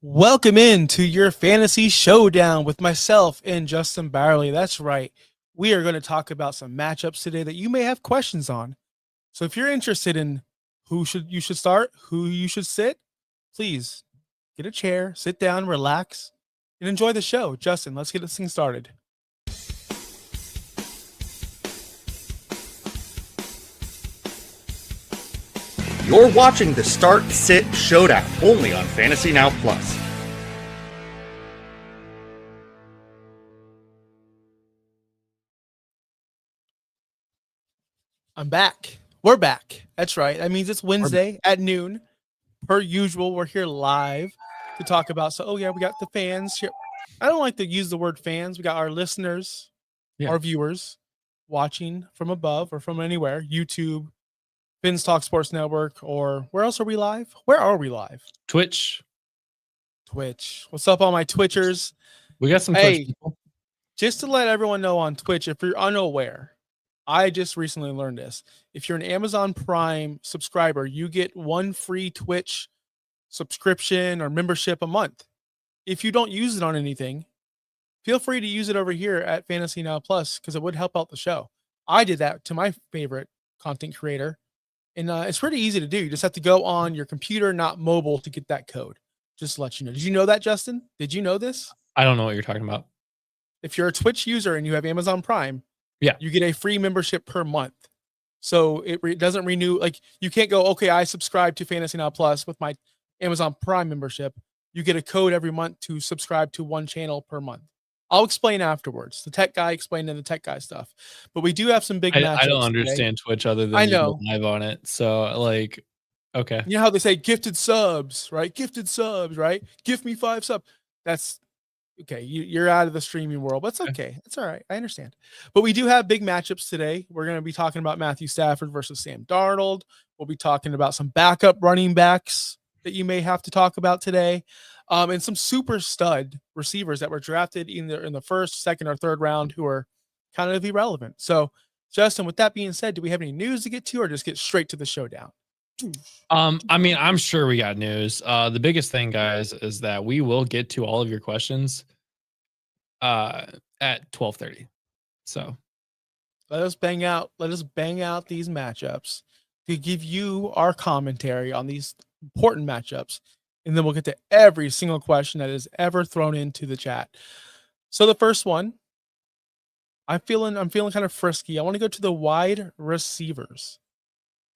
Welcome in to your fantasy showdown with myself and Justin Barley. That's right. We are going to talk about some matchups today that you may have questions on. So if you're interested in you should start, who you should sit, please get a chair, sit down, relax, and enjoy the show. Justin, let's get this thing started. You're watching the Start Sit Showdown only on Fantasy Now Plus. I'm back. We're back. That's right. That means it's Wednesday at noon. Per usual, we're here live to talk about. So, we got the fans here. I don't like to use the word fans. We got our listeners, our viewers watching from above or from anywhere, YouTube, Finn's Talk Sports Network, or where else are we live? Where are we live? Twitch. What's up, all my Twitchers? We got some Twitch people. Just to let everyone know on Twitch, if you're unaware, I just recently learned this. If you're an Amazon Prime subscriber, you get one free Twitch subscription or membership a month. If you don't use it on anything, feel free to use it over here at Fantasy Now Plus because it would help out the show. I did that to my favorite content creator, and it's pretty easy to do. You just have to go on your computer, not mobile, to get that code. Just to let you know. Did you know that, Justin? Did you know this? I don't know what you're talking about. If you're a Twitch user and you have Amazon Prime, yeah, you get a free membership per month. So it doesn't renew. Like, you can't go, okay, I subscribe to Fantasy Now Plus with my Amazon Prime membership. You get a code every month to subscribe to one channel per month. I'll explain afterwards. The tech guy explained in the tech guy stuff. But we do have some big matchups. I don't understand today. Twitch other than I know live on it. So, like, okay. You know how they say gifted subs, right? Gifted subs, right? Gift me 5 subs. That's okay. You're out of the streaming world, but it's okay. It's all right. I understand. But we do have big matchups today. We're going to be talking about Matthew Stafford versus Sam Darnold. We'll be talking about some backup running backs that you may have to talk about today, and some super stud receivers that were drafted either in the first, second, or third round who are kind of irrelevant. So, Justin, with that being said, do we have any news to get to, or just get straight to the showdown? I mean, I'm sure we got news. The biggest thing, guys, is that we will get to all of your questions at 12:30. So let us bang out these matchups to give you our commentary on these important matchups, and then we'll get to every single question that is ever thrown into the chat. So the first one, I'm feeling kind of frisky. I want to go to the wide receivers,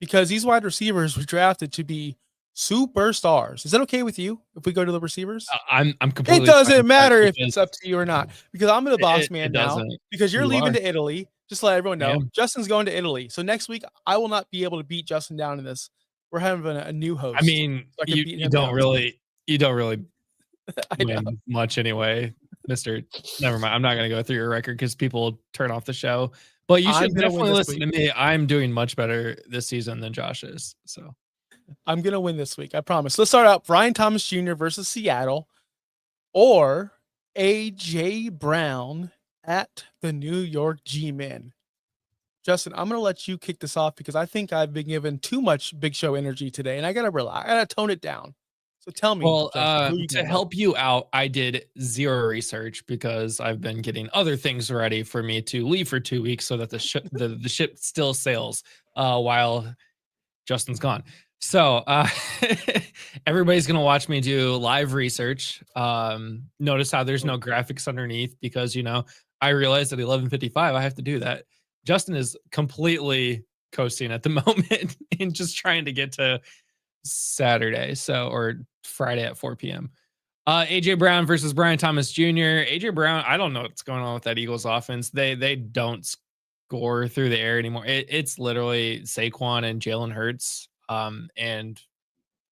because these wide receivers were drafted to be superstars. Is that okay with you if we go to the receivers? I'm completely. It doesn't matter if it's up to you or not, because I'm the boss man now. Because you're leaving to Italy. Just to let everyone know, Justin's going to Italy. So next week, I will not be able to beat Justin down in this. We're having a new host. I mean, so you don't really win much anyway, Mister. Never mind. I'm not going to go through your record because people turn off the show. But you should definitely listen to me. I'm doing much better this season than Josh is. So I'm going to win this week. I promise. Let's start out. Brian Thomas Jr. versus Seattle, or A.J. Brown at the New York G-Men. Justin, I'm going to let you kick this off because I think I've been given too much big show energy today, and I got to relax. I got to tone it down. So tell me. Well, to help you out, I did zero research because I've been getting other things ready for me to leave for 2 weeks so that the ship still sails while Justin's gone. So everybody's going to watch me do live research. Notice how there's no graphics underneath because, I realized at 11:55 I have to do that. Justin is completely coasting at the moment and just trying to get to Saturday, or Friday at 4 p.m. AJ Brown versus Brian Thomas Jr. AJ Brown, I don't know what's going on with that Eagles offense. They don't score through the air anymore. It's literally Saquon and Jalen Hurts, and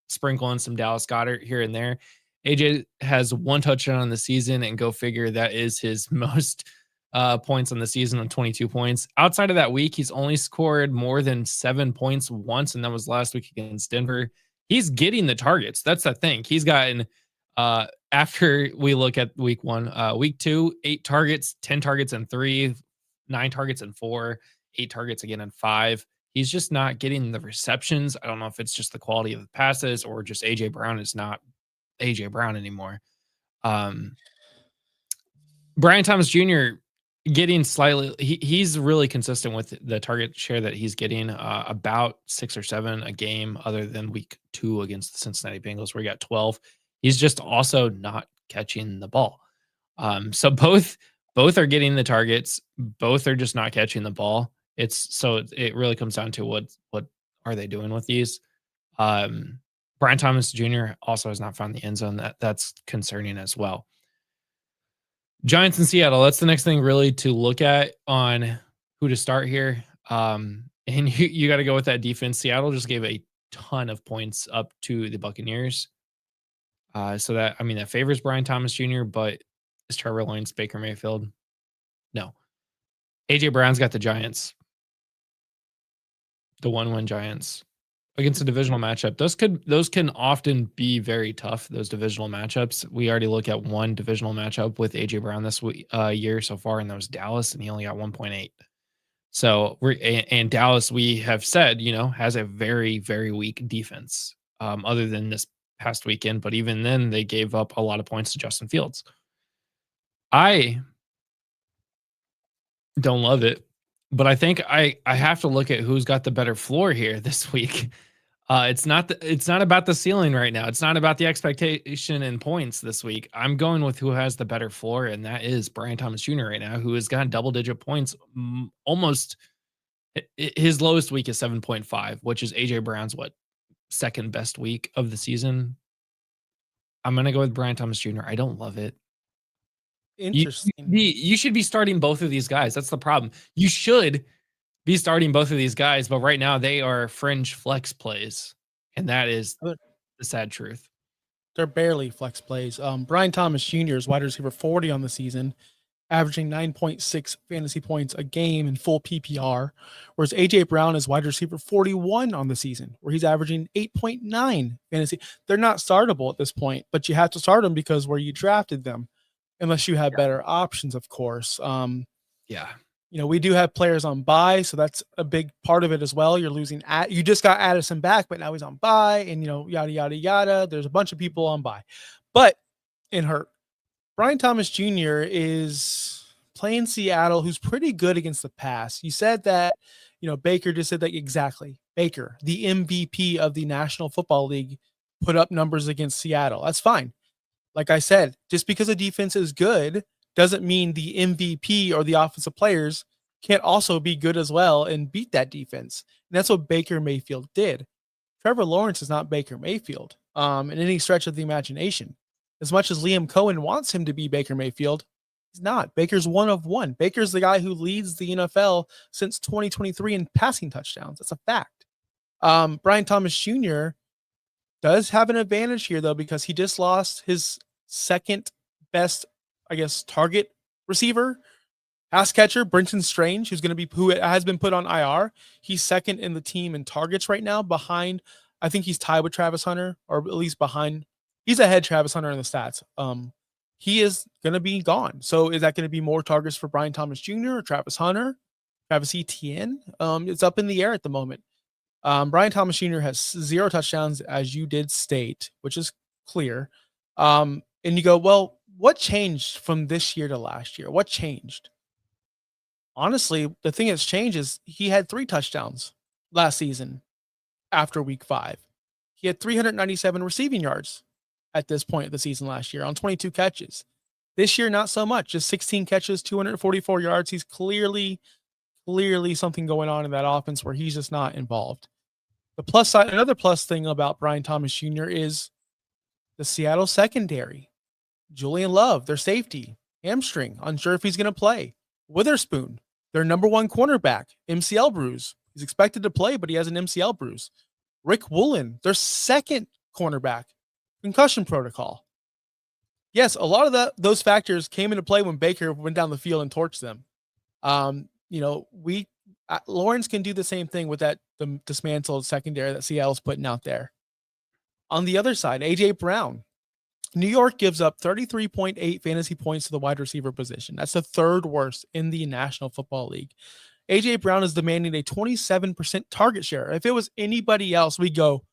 sprinkling some Dallas Goedert here and there. AJ has 1 touchdown on the season, and go figure, that is his most points on the season on 22 points. Outside of that week, he's only scored more than 7 points once, and that was last week against Denver. He's getting the targets. That's the thing. He's gotten, after we look at week 1, week 2, 8 targets, 10 targets in 3, 9 targets in 4, 8 targets again in 5. He's just not getting the receptions. I don't know if it's just the quality of the passes or just AJ Brown is not AJ Brown anymore. Brian Thomas Jr. getting slightly, he's really consistent with the target share that he's getting, about 6 or 7 a game, other than week 2 against the Cincinnati Bengals, where he got 12. He's just also not catching the ball. So both are getting the targets, both are just not catching the ball. It really comes down to what are they doing with these? Brian Thomas Jr. also has not found the end zone. That's concerning as well. Giants in Seattle. That's the next thing really to look at on who to start here. And you got to go with that defense. Seattle just gave a ton of points up to the Buccaneers. So that favors Brian Thomas Jr., but is Trevor Lawrence Baker Mayfield? No. AJ Brown's got the Giants. The 1-1 Giants against a divisional matchup. Those can often be very tough, those divisional matchups. We already look at one divisional matchup with AJ Brown this year so far, and that was Dallas, and he only got 1.8. So and Dallas, we have said, has a very, very weak defense, other than this past weekend. But even then, they gave up a lot of points to Justin Fields. I don't love it, but I think I have to look at who's got the better floor here this week. It's not about the ceiling right now. It's not about the expectation and points this week. I'm going with who has the better floor, and that is Brian Thomas Jr. right now, who has gotten double-digit points. Almost his lowest week is 7.5, which is AJ Brown's second best week of the season. I'm gonna go with Brian Thomas Jr. I don't love it. Interesting. You should be starting both of these guys. That's the problem. You should be starting both of these guys, but right now they are fringe flex plays, and that is the sad truth. They're barely flex plays. Brian Thomas Jr. is wide receiver 40 on the season, averaging 9.6 fantasy points a game in full PPR, whereas AJ Brown is wide receiver 41 on the season, where he's averaging 8.9 fantasy. They're not startable at this point, but you have to start them because where you drafted them, unless you have better options, of course. We do have players on bye, so that's a big part of it as well. You're losing you just got Addison back, but now he's on bye, and yada yada yada. There's a bunch of people on bye, but in hurt, Brian Thomas Jr. is playing Seattle, who's pretty good against the pass. You said that, Baker just said that exactly. Baker, the MVP of the National Football League, put up numbers against Seattle. That's fine. Like I said, just because a defense is good doesn't mean the MVP or the offensive players can't also be good as well and beat that defense. And that's what Baker Mayfield did. Trevor Lawrence is not Baker Mayfield in any stretch of the imagination. As much as Liam Cohen wants him to be Baker Mayfield, he's not. Baker's one of one. Baker's the guy who leads the NFL since 2023 in passing touchdowns. That's a fact. Brian Thomas Jr. does have an advantage here, though, because he just lost his second best, target receiver, pass catcher, Brenton Strange, who has been put on IR. He's second in the team in targets right now, behind, I think he's tied with Travis Hunter, or at least behind. He's ahead Travis Hunter in the stats. He is going to be gone. So is that going to be more targets for Brian Thomas Jr. or Travis Hunter, Travis Etienne? It's up in the air at the moment. Brian Thomas Jr. has 0 touchdowns, as you did state, which is clear. And you go, well, what changed from this year to last year? What changed? Honestly, the thing that's changed is he had 3 touchdowns last season after week 5. He had 397 receiving yards at this point of the season last year on 22 catches. This year, not so much, just 16 catches, 244 yards. He's clearly something going on in that offense where he's just not involved. The plus side, another plus thing about Brian Thomas Jr. is the Seattle secondary. Julian Love, their safety, hamstring, unsure if he's going to play. Witherspoon, their number 1 cornerback, MCL bruise. He's expected to play, but he has an MCL bruise. Rick Woolen, their second cornerback, concussion protocol. Yes, a lot of those factors came into play when Baker went down the field and torched them. Lawrence can do the same thing with the dismantled secondary that Seattle's putting out there. On the other side, AJ Brown. New York gives up 33.8 fantasy points to the wide receiver position. That's the 3rd worst in the National Football League. AJ Brown is demanding a 27% target share. If it was anybody else, we go,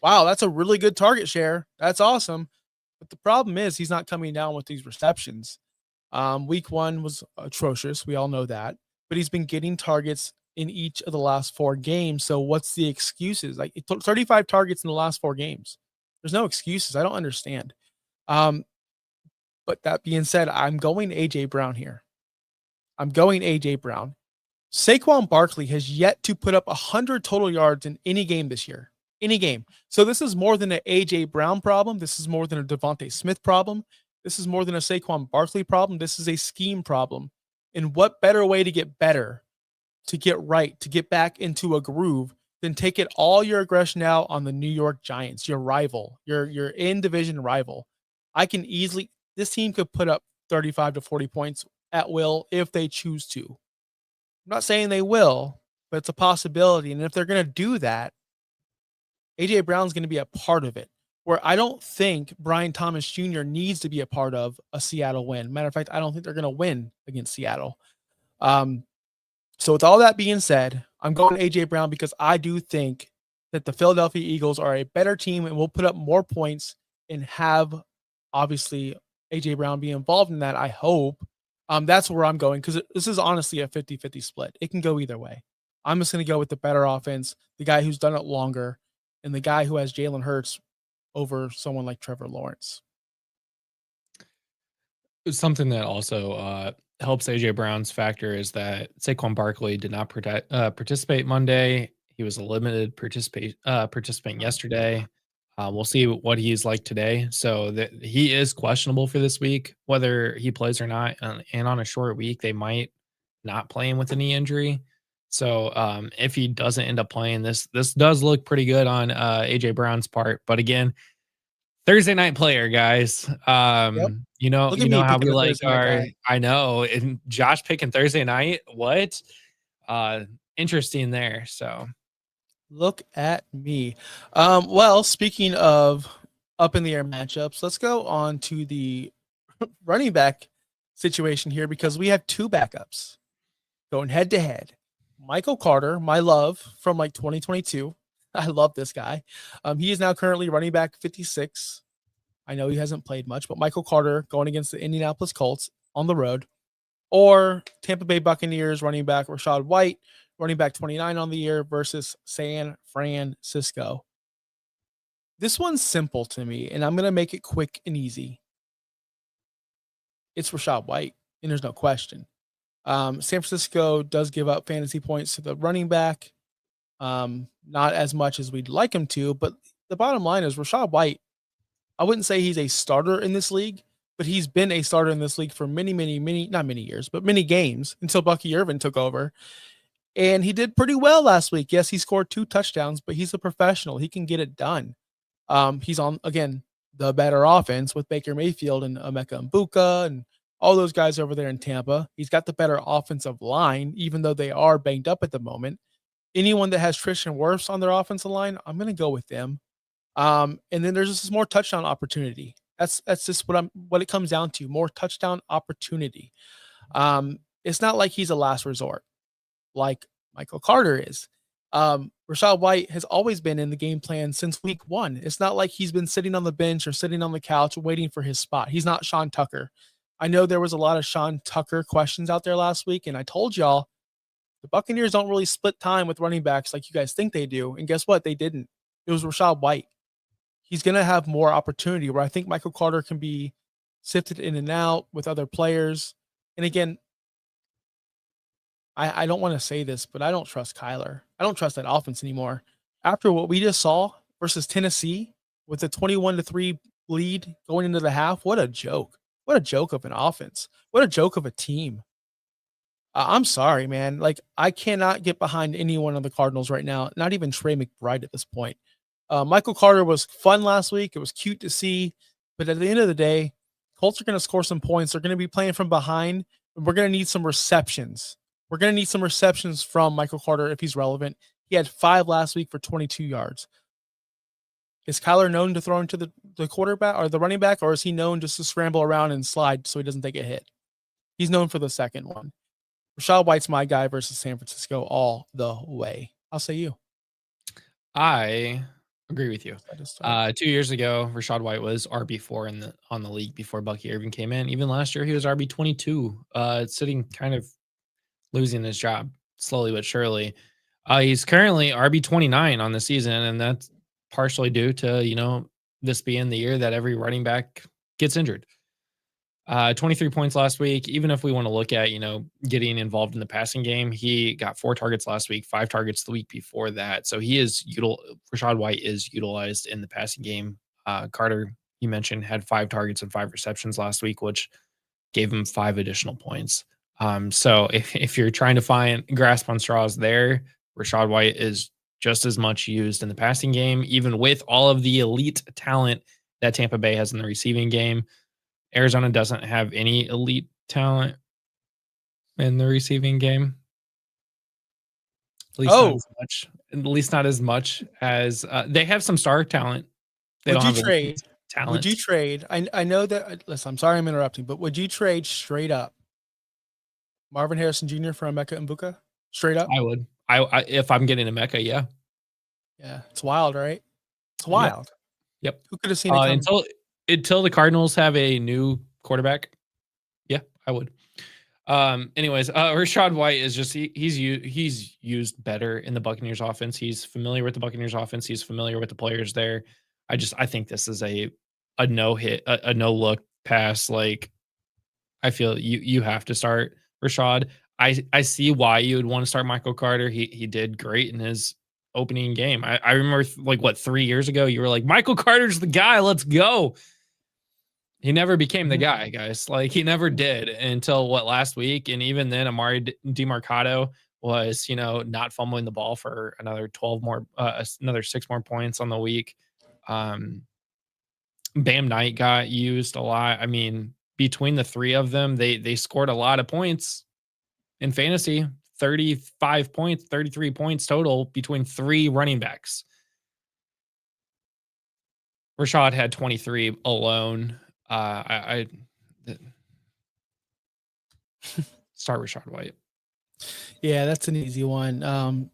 wow, that's a really good target share. That's awesome. But the problem is he's not coming down with these receptions. Week 1 was atrocious. We all know that. But he's been getting targets in each of the last 4 games. So what's the excuses? Like 35 targets in the last 4 games. There's no excuses. I don't understand. But that being said, I'm going AJ Brown here. I'm going AJ Brown. Saquon Barkley has yet to put up 100 total yards in any game this year. Any game. So this is more than an AJ Brown problem. This is more than a Devontae Smith problem. This is more than a Saquon Barkley problem. This is a scheme problem. And what better way to get better, to get right, to get back into a groove than take it all your aggression out on the New York Giants, your rival, your in-division rival. I can easily, this team could put up 35 to 40 points at will if they choose to. I'm not saying they will, but it's a possibility. And if they're going to do that, AJ Brown's going to be a part of it. Where I don't think Brian Thomas Jr. needs to be a part of a Seattle win. Matter of fact, I don't think they're going to win against Seattle. So with all that being said, I'm going AJ Brown because I do think that the Philadelphia Eagles are a better team and will put up more points and have obviously AJ Brown be involved in that. I hope. That's where I'm going because this is honestly a 50-50 split. It can go either way. I'm just going to go with the better offense, the guy who's done it longer, and the guy who has Jalen Hurts over someone like Trevor Lawrence. Something that also helps AJ Brown's factor is that Saquon Barkley did not participate Monday. He was a limited participant yesterday. We'll see what he's like today. So he is questionable for this week, whether he plays or not. And on a short week, they might not play him with a knee injury. So if he doesn't end up playing, this does look pretty good on AJ Brown's part. But again, Thursday night player, guys. Yep. You know how we like our. Guy. I know, and Josh picking Thursday night. What? Interesting there. So, look at me. Well, speaking of up in the air matchups, let's go on to the running back situation here because we have 2 backups going head to head. Michael Carter, my love from like 2022. I love this guy. He is now currently running back 56. I know he hasn't played much, but Michael Carter going against the Indianapolis Colts on the road, or Tampa Bay Buccaneers running back Rachaad White, running back 29 on the year versus San Francisco. This one's simple to me, and I'm going to make it quick and easy. It's Rachaad White, and there's no question. San Francisco does give up fantasy points to the running back. Not as much as we'd like him to, but the bottom line is Rachaad White, I wouldn't say he's a starter in this league, but he's been a starter in this league for many, not many years, but many games until Bucky Irvin took over. And he did pretty well last week. Yes, he scored 2 touchdowns, but he's a professional. He can get it done. He's on, again, the better offense with Baker Mayfield and Emeka Mbuka and all those guys over there in Tampa. He's got the better offensive line, even though they are banged up at the moment. Anyone that has Tristan Wirfs on their offensive line, I'm going to go with them. And then there's just more touchdown opportunity. That's just what it comes down to, more touchdown opportunity. It's not like he's a last resort like Michael Carter is. Rachaad White has always been in the game plan since week 1. It's not like he's been sitting on the bench or sitting on the couch waiting for his spot. He's not Sean Tucker. I know there was a lot of Sean Tucker questions out there last week, and I told y'all the Buccaneers don't really split time with running backs like you guys think they do. And guess what? They didn't. It was Rachaad White. He's going to have more opportunity where I think Michael Carter can be sifted in and out with other players. And again, I don't want to say this, but I don't trust Kyler. I don't trust that offense anymore. After what we just saw versus Tennessee with a 21-3 lead going into the half, what a joke. What a joke of an offense. What a joke of a team. I'm sorry, man. Like, I cannot get behind anyone on the Cardinals right now, not even Trey McBride at this point. Michael Carter was fun last week. It was cute to see. But at the end of the day, Colts are going to score some points. They're going to be playing from behind, and we're going to need some receptions. We're going to need some receptions from Michael Carter if he's relevant. He had 5 last week for 22 yards. Is Kyler known to throw into the quarterback or the running back, or is he known just to scramble around and slide so he doesn't take a hit? He's known for the second one. Rachaad White's my guy versus San Francisco all the way. I'll say you. I Agree with you. Decided to start. 2 years ago, Rashad White was RB4 on the league before Bucky Irving came in. Even last year, he was RB22, sitting kind of losing his job slowly but surely. He's currently RB29 on the season, and that's partially due to, this being the year that every running back gets injured. 23 points last week. Even if we want to look at, getting involved in the passing game, he got 4 targets last week, 5 targets the week before that. So Rashad White is utilized in the passing game. Carter, you mentioned, had 5 targets and 5 receptions last week, which gave him 5 additional points. So if you're trying to grasp on straws there, Rashad White is just as much used in the passing game, even with all of the elite talent that Tampa Bay has in the receiving game. Arizona doesn't have any elite talent in the receiving game. At least not as much. At least not as much as they have some star talent. They Would don't you have trade? elite talent. Would you trade? I know that. Listen, I'm sorry I'm interrupting, but would you trade straight up Marvin Harrison Jr. for Emeka Mbuka? Straight up? I would. I if I'm getting a Mecca, yeah. Yeah, it's wild, right? It's wild. Yep. Who could have seen it coming? Until the Cardinals have a new quarterback, yeah, I would. Anyways, Rashad White is just he's used better in the Buccaneers offense. He's familiar with the Buccaneers offense. He's familiar with the players there. I think this is a no hit, a no look pass. Like, I feel you have to start Rashad. I see why you would want to start Michael Carter. He did great in his opening game. I remember 3 years ago, you were like, Michael Carter's the guy. Let's go. He never became the guy, guys. Like, he never did until last week. And even then, Amari DeMarcado was, not fumbling the ball for another 12 more, another 6 more points on the week. Bam Knight got used a lot. I mean, between the 3 of them, they scored a lot of points in fantasy. 35 points, 33 points total between 3 running backs. Rashad had 23 alone. I start Rashad White. Yeah, that's an easy one.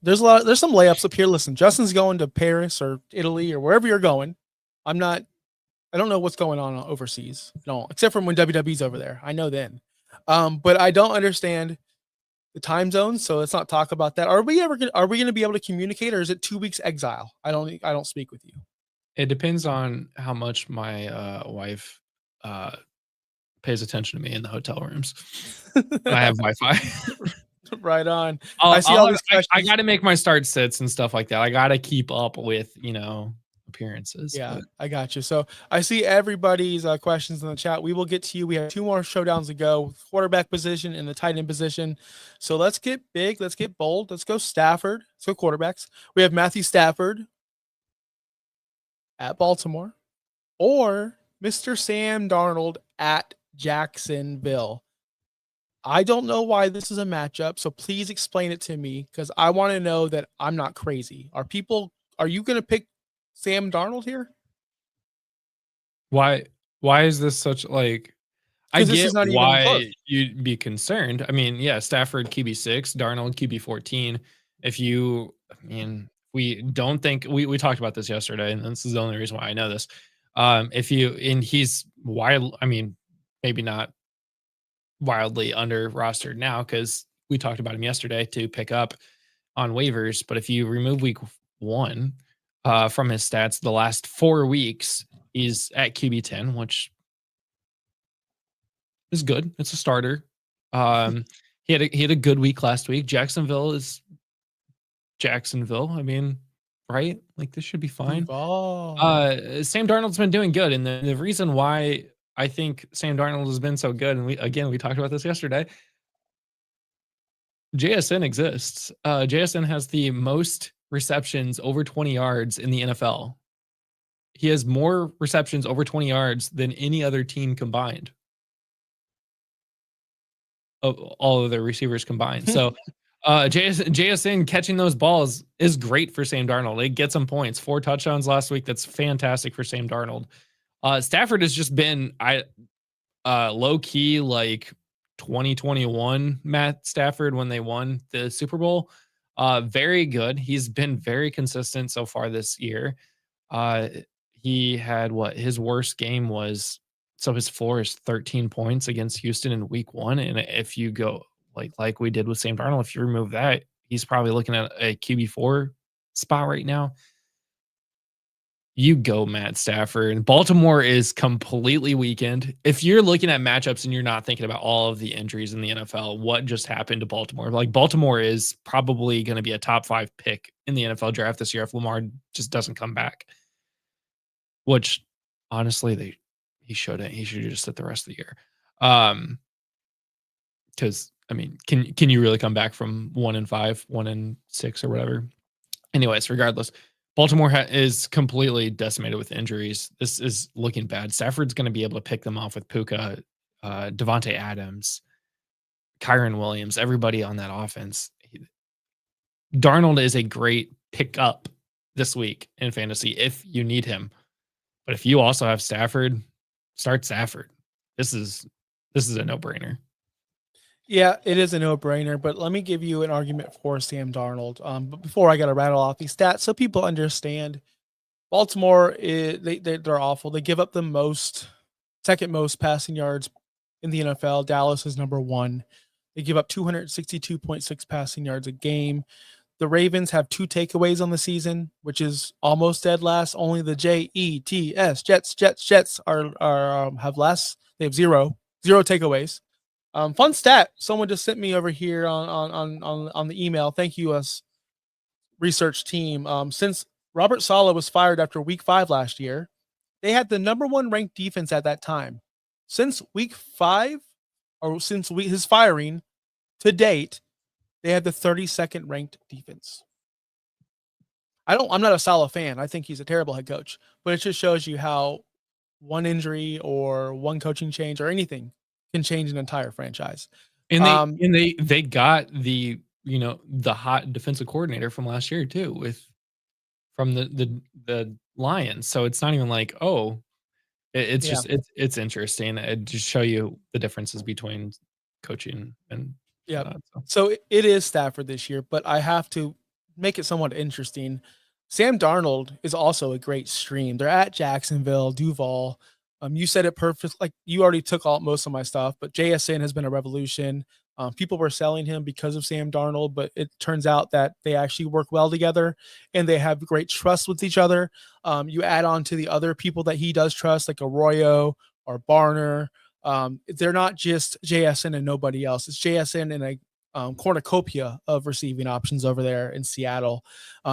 There's some layups up here. Listen, Justin's going to Paris or Italy or wherever you're going. I don't know what's going on overseas. No, except for when WWE's over there. I know then. But I don't understand the time zones, so let's not talk about that. Are we going to be able to communicate, or is it 2 weeks exile? I don't speak with you. It depends on how much my wife pays attention to me in the hotel rooms. I have Wi-Fi. Right on. I got to make my start sits and stuff like that. I got to keep up with, appearances. Yeah, I got you. So I see everybody's questions in the chat. We will get to you. We have 2 more showdowns to go: quarterback position and the tight end position. So let's get big. Let's get bold. Let's go Stafford. Let's go quarterbacks. We have Matthew Stafford at Baltimore, or Mr. Sam Darnold at Jacksonville. I don't know why this is a matchup, so please explain it to me, because I want to know that I'm not crazy. Are you going to pick Sam Darnold here? Why is this such I get why you'd be concerned. I mean, yeah, Stafford QB6, Darnold QB14. We don't think we talked about this yesterday, and this is the only reason why I know this. He's wild. I mean, maybe not wildly under rostered now, because we talked about him yesterday to pick up on waivers. But if you remove week 1 from his stats, the last 4 weeks he's at QB10, which is good. It's a starter. He had a good week last week. Jacksonville is Jacksonville. I mean, right? Like, this should be fine. Sam Darnold's been doing good, and the reason why I think Sam Darnold has been so good, and we talked about this yesterday, JSN exists. JSN has the most receptions over 20 yards in the NFL. He has more receptions over 20 yards than any other team combined. Of all of their receivers combined. So JSN catching those balls is great for Sam Darnold. It gets him points. 4 touchdowns last week. That's fantastic for Sam Darnold. Stafford has just been low key, like 2021 Matt Stafford when they won the Super Bowl. Very good. He's been very consistent so far this year. Uh, he had his worst game was, so his floor is 13 points against Houston in week 1, and if you go like we did with Sam Darnold, if you remove that, he's probably looking at a QB4 spot right now. You go, Matt Stafford. Baltimore is completely weakened. If you're looking at matchups and you're not thinking about all of the injuries in the NFL, what just happened to Baltimore? Like, Baltimore is probably going to be a top 5 pick in the NFL draft this year if Lamar just doesn't come back. Which, honestly, he shouldn't. He should just sit the rest of the year. Because I mean, can you really come back from 1-5, 1-6, or whatever? Anyways, regardless, Baltimore is completely decimated with injuries. This is looking bad. Stafford's going to be able to pick them off with Puka, Devontae Adams, Kyron Williams, everybody on that offense. Darnold is a great pickup this week in fantasy if you need him. But if you also have Stafford, start Stafford. This is a no-brainer. Yeah, it is a no-brainer, but let me give you an argument for Sam Darnold. But before I got to rattle off these stats so people understand, Baltimore they're awful. They give up the second most passing yards in the NFL. Dallas is number 1. They give up 262.6 passing yards a game. The Ravens have 2 takeaways on the season, which is almost dead last. Only the Jets are have less. They have zero takeaways. Fun stat. Someone just sent me over here on the email. Thank you, us research team. Since Robert Saleh was fired after week 5 last year, they had the number 1 ranked defense at that time. Since week 5, or since his firing to date, they had the 32nd ranked defense. I'm not a Saleh fan. I think he's a terrible head coach, but it just shows you how one injury or one coaching change or anything can change an entire franchise. And they got the the hot defensive coordinator from last year too, from the Lions. So it's not even like, oh, it's just it's interesting. It just show you the differences between coaching and yeah. So it is Stafford this year, but I have to make it somewhat interesting. Sam Darnold is also a great stream. They're at Jacksonville, Duval. You said it perfect. Like, you already took most of my stuff, but JSN has been a revolution. People were selling him because of Sam Darnold, but it turns out that they actually work well together and they have great trust with each other. You add on to the other people that he does trust, like Arroyo or Barner. They're not just JSN and nobody else. It's JSN and a cornucopia of receiving options over there in Seattle.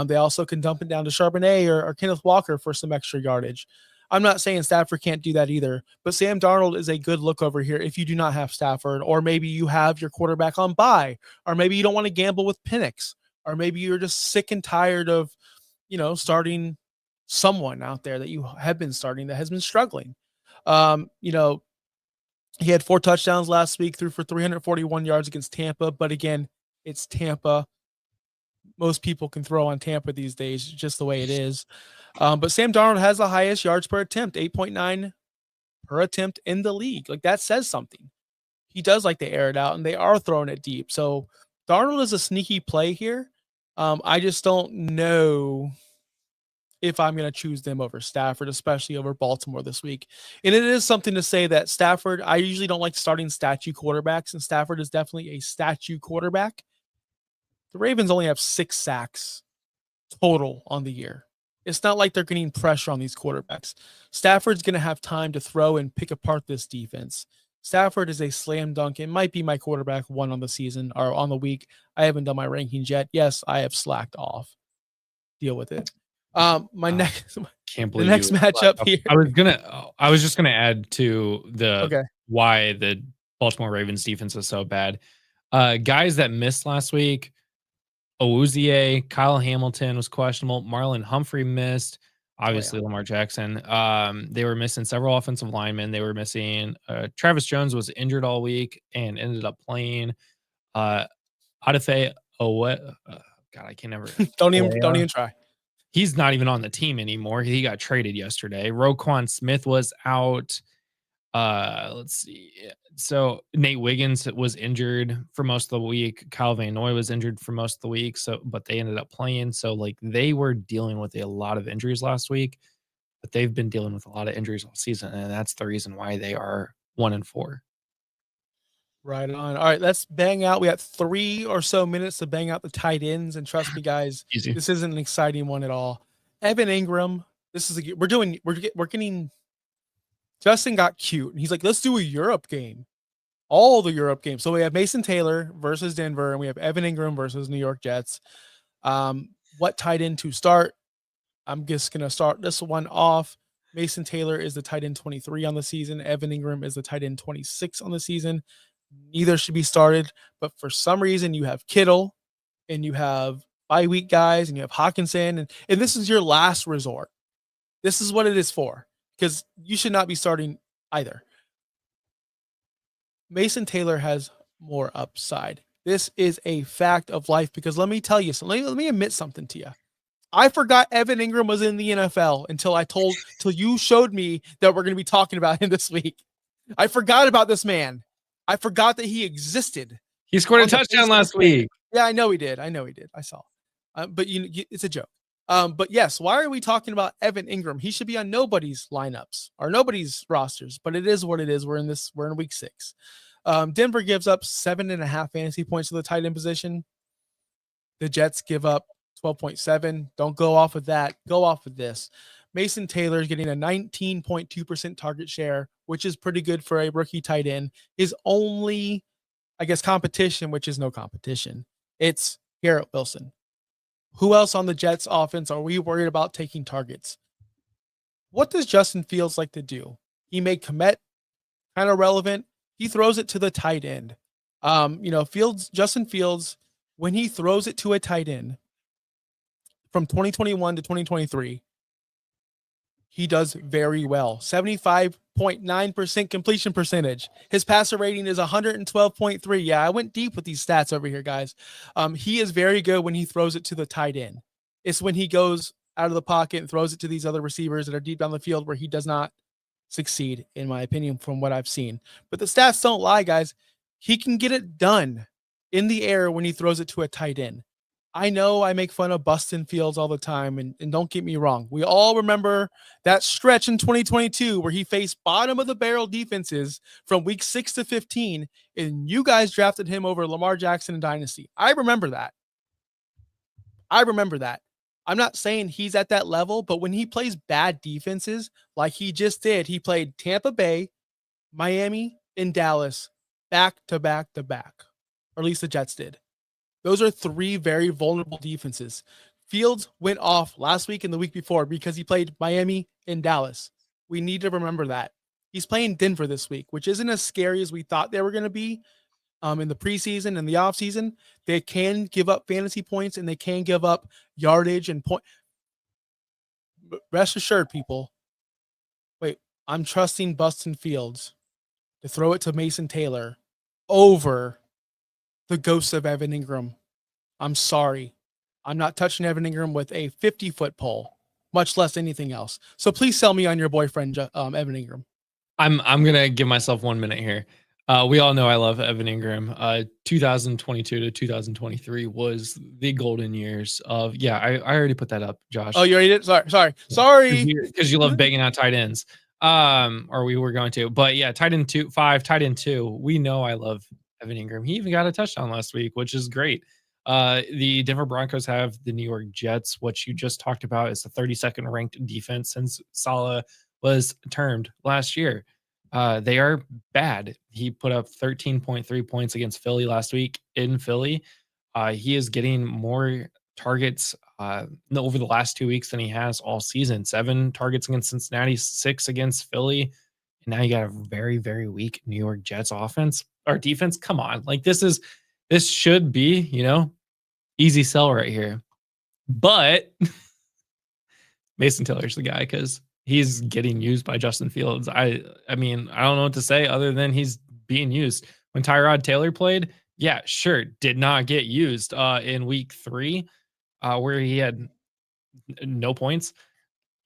They also can dump it down to Charbonnet or Kenneth Walker for some extra yardage. I'm not saying Stafford can't do that either, but Sam Darnold is a good look over here if you do not have Stafford, or maybe you have your quarterback on bye, or maybe you don't want to gamble with Penix, or maybe you're just sick and tired of, starting someone out there that you have been starting that has been struggling. He had 4 touchdowns last week, threw for 341 yards against Tampa. But again, it's Tampa. Most people can throw on Tampa these days, just the way it is. But Sam Darnold has the highest yards per attempt, 8.9 per attempt in the league. Like, that says something. He does like to air it out, and they are throwing it deep. So Darnold is a sneaky play here. I just don't know if I'm going to choose them over Stafford, especially over Baltimore this week. And it is something to say that Stafford, I usually don't like starting statue quarterbacks, and Stafford is definitely a statue quarterback. The Ravens only have 6 sacks total on the year. It's not like they're getting pressure on these quarterbacks. Stafford's going to have time to throw and pick apart this defense. Stafford is a slam dunk. It might be my quarterback 1 on the season or on the week. I haven't done my rankings yet. Yes, I have slacked off. Deal with it. Can't believe the next matchup here. I was just gonna add to the why the Baltimore Ravens defense is so bad. Guys that missed last week: Awuzie, Kyle Hamilton was questionable, Marlon Humphrey missed, obviously Lamar Jackson. They were missing several offensive linemen. They were missing Travis Jones was injured all week and ended up playing. Adefe God, I can never. Don't even try. He's not even on the team anymore. He got traded yesterday. Roquan Smith was out. Let's see. So Nate Wiggins was injured for most of the week. Kyle Van Noy was injured for most of the week. So, but they ended up playing. So, like, they were dealing with a lot of injuries last week, but they've been dealing with a lot of injuries all season, and that's the reason why they are 1-4. Right on. All right, let's bang out. We got 3 or so minutes to bang out the tight ends, and trust me, guys, Easy. this isn't an exciting one at all. Evan Ingram. This is we're getting. Justin got cute, and he's like, "Let's do a Europe game." All the Europe games. So we have Mason Taylor versus Denver, and we have Evan Ingram versus New York Jets. What tight end to start? I'm just gonna start this one off. Mason Taylor is the tight end 23 on the season. Evan Ingram is the tight end 26 on the season. Neither should be started, but for some reason you have Kittle and you have bye week guys and you have Hawkinson, and this is your last resort. This is what it is for, because you should not be starting either. Mason Taylor has more upside. This is a fact of life, because let me tell you something. Let me admit something to you. I forgot Evan Ingram was in the NFL till you showed me that we're going to be talking about him this week. I forgot about this man. I forgot that he existed. He scored a on the touchdown face last of the planet. week. Yeah, I know he did. I saw. But it's a joke. But yes, why are we talking about Evan Ingram? He should be on nobody's lineups or nobody's rosters, but it is what it is. We're in week 6. Denver gives up 7.5 fantasy points to the tight end position. The Jets give up 12.7. Don't go off of that. Go off of this. Mason Taylor is getting a 19.2% target share, which is pretty good for a rookie tight end. His only, I guess, competition, which is no competition, it's Garrett Wilson. Who else on the Jets offense are we worried about taking targets? What does Justin Fields like to do? He made Kmet kind of relevant. He throws it to the tight end. Justin Fields, when he throws it to a tight end from 2021 to 2023, he does very well. 75.9% completion percentage. His passer rating is 112.3. Yeah, I went deep with these stats over here, guys. He is very good when he throws it to the tight end. It's when he goes out of the pocket and throws it to these other receivers that are deep down the field where he does not succeed, in my opinion, from what I've seen. But the stats don't lie, guys. He can get it done in the air when he throws it to a tight end. I know I make fun of Bustin Fields all the time, and don't get me wrong. We all remember that stretch in 2022 where he faced bottom of the barrel defenses from week 6 to 15, and you guys drafted him over Lamar Jackson in Dynasty. I remember that. I'm not saying he's at that level, but when he plays bad defenses like he just did, he played Tampa Bay, Miami, and Dallas back to back to back, or at least the Jets did. Those are 3 very vulnerable defenses. Fields went off last week and the week before because he played Miami and Dallas. We need to remember that. He's playing Denver this week, which isn't as scary as we thought they were going to be in the preseason and the offseason. They can give up fantasy points and they can give up yardage and point. But rest assured, people, I'm trusting Bustin Fields to throw it to Mason Taylor over the ghost of Evan Ingram. I'm sorry. I'm not touching Evan Ingram with a 50-foot pole, much less anything else. So please sell me on your boyfriend, Evan Ingram. I'm gonna give myself 1 minute here. We all know I love Evan Ingram. 2022 to 2023 was the golden years of. Yeah, I already put that up, Josh. Oh, you already did? Sorry. Because you love banging out tight ends. Or we were going to, but yeah, tight end 5, tight end 2. We know I love Evan Ingram. He even got a touchdown last week, which is great. The Denver Broncos have the New York Jets. What you just talked about is the 32nd ranked defense since Saleh was termed last year. They are bad. He put up 13.3 points against Philly last week in Philly. He is getting more targets over the last 2 weeks than he has all season. 7 targets against Cincinnati, 6 against Philly. And now you got a very, very weak New York Jets offense or defense. Come on. Like this should be, easy sell right here. But Mason Taylor's the guy because he's getting used by Justin Fields. I mean, I don't know what to say other than he's being used. When Tyrod Taylor played, yeah, sure, did not get used in week 3, where he had no points.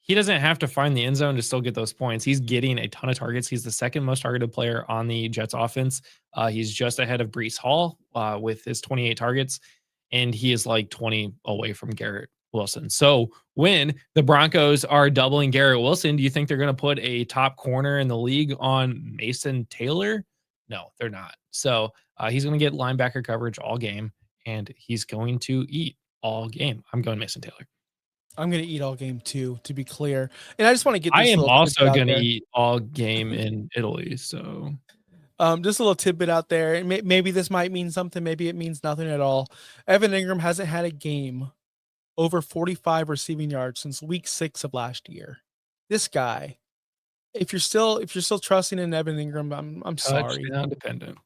he doesn't have to find the end zone to still get those points. He's getting a ton of targets. He's the second most targeted player on the Jets offense. He's just ahead of Brees Hall with his 28 targets, and he is like 20 away from Garrett Wilson. So when the Broncos are doubling Garrett Wilson, do you think they're going to put a top corner in the league on Mason Taylor? No, they're not. So he's going to get linebacker coverage all game, and he's going to eat all game. I'm going Mason Taylor. I'm going to eat all game too, to be clear. And I just want to get I this am little also tidbit out going to there. eat all game in Italy. So Just a little tidbit out there. And maybe this might mean something. Maybe it means nothing at all. Evan Ingram hasn't had a game over 45 receiving yards since week 6 of last year. This guy, if you're still trusting in Evan Ingram, I'm sorry. touchdown dependent.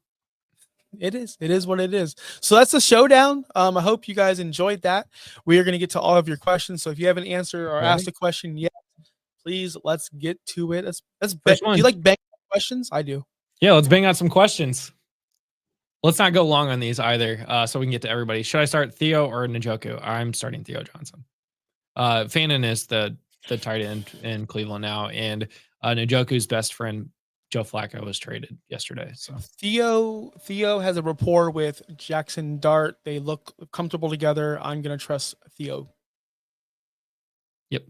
It is what it is. So that's the showdown. I hope you guys enjoyed that. We are going to get to all of your questions. So if you haven't answered or asked a question yet, please let's get to it. Let's bet. Do you like bang questions? I do. Yeah, let's bang out some questions. Let's not go long on these either, so we can get to everybody. Should I start Theo or Njoku? I'm starting Theo Johnson. Fannin is the tight end in Cleveland now, and Njoku's best friend Joe Flacco was traded yesterday. So Theo has a rapport with Jackson Dart. They look comfortable together. I'm gonna trust Theo. Yep.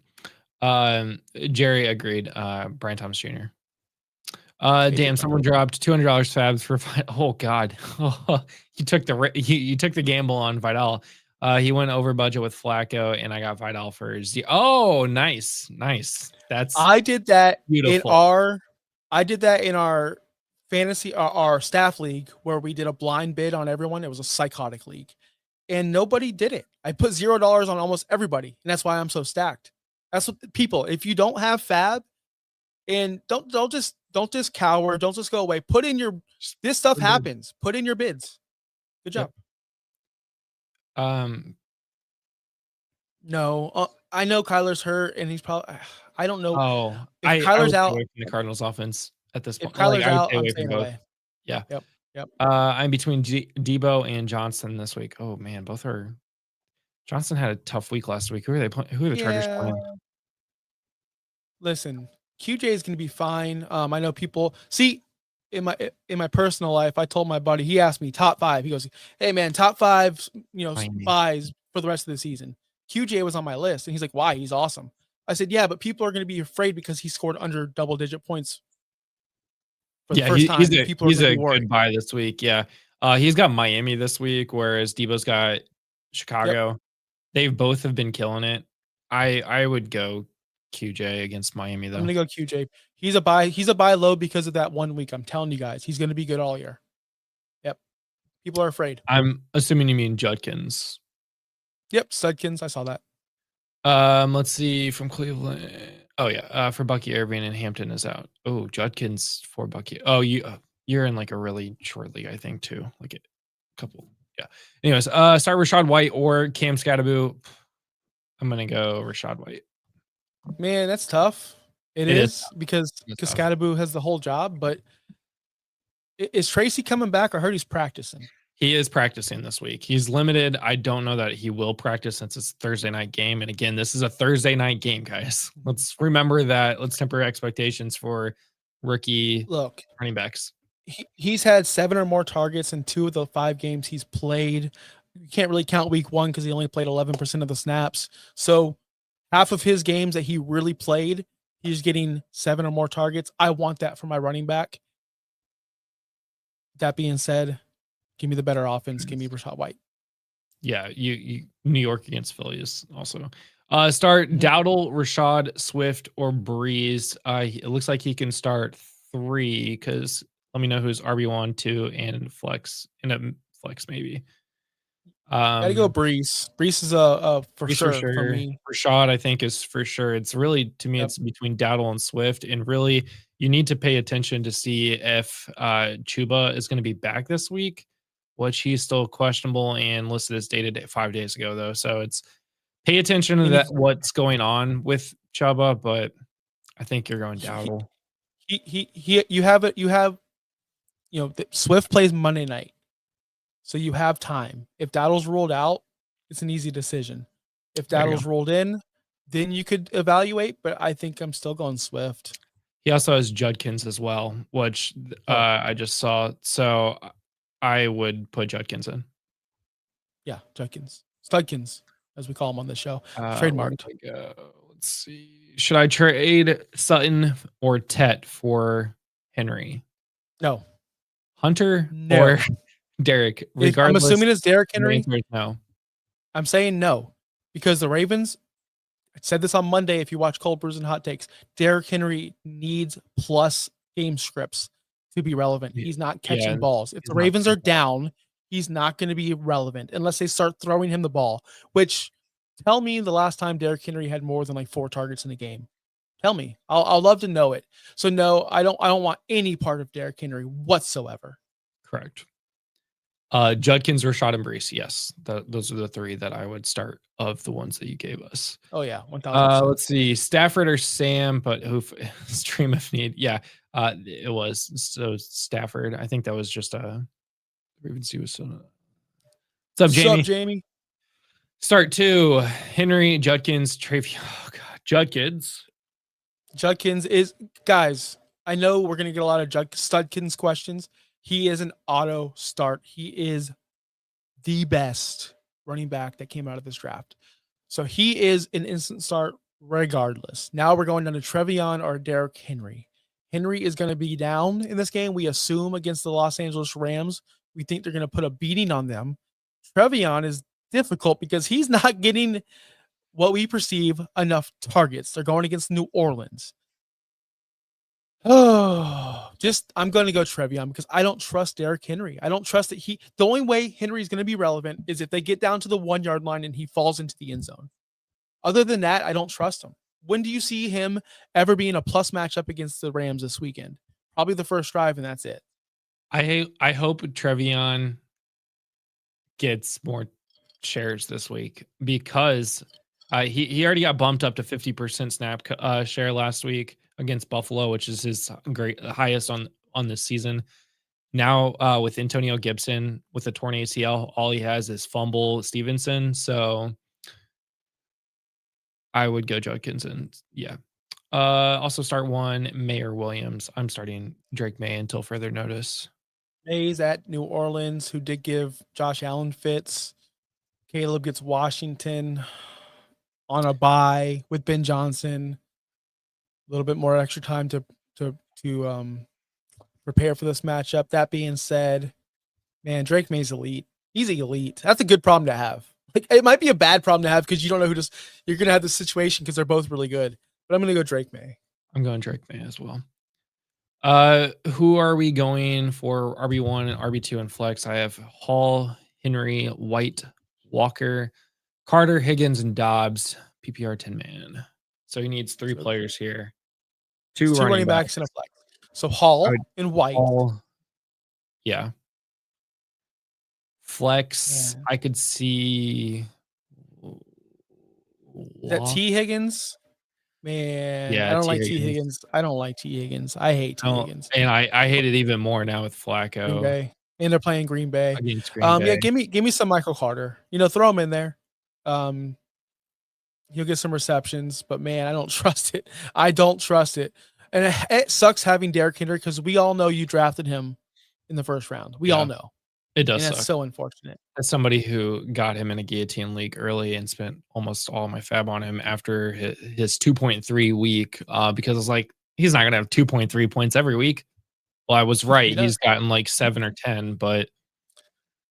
Jerry agreed. Brian Thomas Jr. Damn, someone dropped $200 fabs for oh god. You took the gamble on Vidal. He went over budget with Flacco, and I got Vidal for oh, nice. That's I did that beautiful. in our fantasy our staff league where we did a blind bid on everyone. It was a psychotic league, and nobody did it. I put $0 on almost everybody, and that's why I'm so stacked. That's what people. If you don't have fab, and don't just cower, don't just go away. Put in your this stuff happens. Put in your bids. Good job. Yep. No, I know Kyler's hurt, and he's probably. I don't know. Oh, If I would Kyler's stay out, away from the Cardinals offense at this if point. Like, Kyler's I would out, stay I'm away from staying both. away. Yeah. Yep. I'm between Debo and Johnson this week. Oh man, both are. Johnson had a tough week last week. Who are they playing? Who are the Chargers playing? Listen, QJ is going to be fine. I know people see in my personal life. I told my buddy. He asked me top 5. He goes, "Hey man, top 5, buys for the rest of the season." QJ was on my list, and he's like, "Why? He's awesome." I said, "Yeah, but people are going to be afraid because he scored under double-digit points for the first time." He's a good buy this week. Yeah, he's got Miami this week, whereas Debo's got Chicago. Yep. They both have been killing it. I would go QJ against Miami though. I'm gonna go QJ. He's a buy low because of that 1 week. I'm telling you guys, he's gonna be good all year. Yep. People are afraid. I'm assuming you mean Judkins. Yep, Sudkins. I saw that. Let's see from Cleveland. Oh yeah, for Bucky Irving and Hampton is out. Oh, Judkins for Bucky. Oh, you're in like a really short league, I think too. Like a couple. Yeah. Anyways, start Rachaad White or Cam Scatterboo. I'm gonna go Rachaad White. Man, that's tough. It is because Scatterboo has the whole job, but is Tracy coming back? I heard he's practicing. He is practicing this week. He's limited. I don't know that he will practice since it's a Thursday night game. And again, this is a Thursday night game, guys. Let's remember that. Let's temper expectations for rookie running backs. He's had 7 or more targets in 2 of the 5 games he's played. You can't really count week 1 because he only played 11% of the snaps. So half of his games that he really played, he's getting 7 or more targets. I want that for my running back. That being said, give me the better offense. Give me Rachaad White. Yeah, you New York against Philly is also. Start Dowdle, Rashad, Swift, or Breeze. It looks like he can start 3 because let me know who's RB1, 2, and flex. In a flex maybe. Gotta go Breeze. Breeze is a for sure for me. Rashad, I think, is for sure. It's really, to me, it's between Dowdle and Swift, and really you need to pay attention to see if Chuba is going to be back this week, which he's still questionable and listed as dated 5 days ago, though. So it's pay attention to that, what's going on with Chuba, but I think you're going Dowdle. You have Swift plays Monday night. So you have time. If Dowdle's ruled out, it's an easy decision. If Dowdle's rolled in, then you could evaluate. But I think I'm still going Swift. He also has Judkins as well, which Oh. I just saw. So I would put Judkins in. Yeah, Judkins, Studkins, as we call him on the show, Where did trademarked. I go? Let's see. Should I trade Sutton or Tet for Henry? No, Hunter no. or Derek? I'm assuming it's Derrick the Henry. answer is no. I'm saying no because the Ravens. I said this on Monday. If you watch Cold Brews and Hot Takes, Derrick Henry needs plus game scripts to be relevant. He's not catching balls. If the Ravens are down, he's not going to be relevant unless they start throwing him the ball. Which, tell me the last time Derrick Henry had more than like 4 targets in a game. Tell me. I'll love to know it. So no, I don't want any part of Derrick Henry whatsoever. Correct. Judkins, Rashad, and Brees. Yes, those are the 3 that I would start of the ones that you gave us. Oh yeah, 1,000%. Let's see, Stafford or Sam, but who stream if need. Yeah, it was so Stafford. I think that was just a Ravens. What's up, Jamie? What's up, Jamie? Start 2. Henry, Judkins, Travion. Oh God, Judkins. Judkins is, guys. I know we're gonna get a lot of Studkins questions. He is an auto start. He is the best running back that came out of this draft. So he is an instant start regardless. Now we're going down to Trevion or Derrick Henry. Henry is going to be down in this game. We assume against the Los Angeles Rams. We think they're going to put a beating on them. Trevion is difficult because he's not getting what we perceive enough targets. They're going against New Orleans. Oh, I'm going to go Trevion because I don't trust Derrick Henry. I don't trust that the only way Henry is going to be relevant is if they get down to the 1 yard line and he falls into the end zone. Other than that, I don't trust him. When do you see him ever being a plus matchup against the Rams this weekend? Probably the first drive, and that's it. I hope Trevion gets more shares this week because he already got bumped up to 50% snap share last week against Buffalo, which is his highest on this season. Now with Antonio Gibson with a torn ACL, all he has is fumble Stevenson. So I would go Judkins and yeah. Also start 1 Mayer Williams. I'm starting Drake May until further notice. May's at New Orleans, who did give Josh Allen fits. Caleb gets Washington on a bye with Ben Johnson. A little bit more extra time to prepare for this matchup. That being said, man, Drake May's elite. He's elite. That's a good problem to have. Like, it might be a bad problem to have because you don't know you're going to have this situation because they're both really good. But I'm going to go Drake May. I'm going Drake May as well. Who are we going for RB1 and RB2 and flex? I have Hall, Henry, White, Walker, Carter, Higgins, and Dobbs. PPR 10-man. So he needs 3 players here. 2 running backs and a flex. So Hall and White. Yeah. Flex, I could see that T Higgins. Man, yeah, I don't like T Higgins. I don't like T Higgins. I hate T Higgins. And I hate it even more now with Flacco. Green Bay. And they're playing Green Bay. Against Green Bay. Yeah, give me some Michael Carter. Throw him in there. He'll get some receptions, but man, I don't trust it. I don't trust it. And it sucks having Derrick Henry because we all know you drafted him in the first round. We all know. It does. And that's so unfortunate. As somebody who got him in a guillotine league early and spent almost all my fab on him after his 2.3 week, because I was like, he's not going to have 2.3 points every week. Well, I was right. He's gotten like 7 or 10, but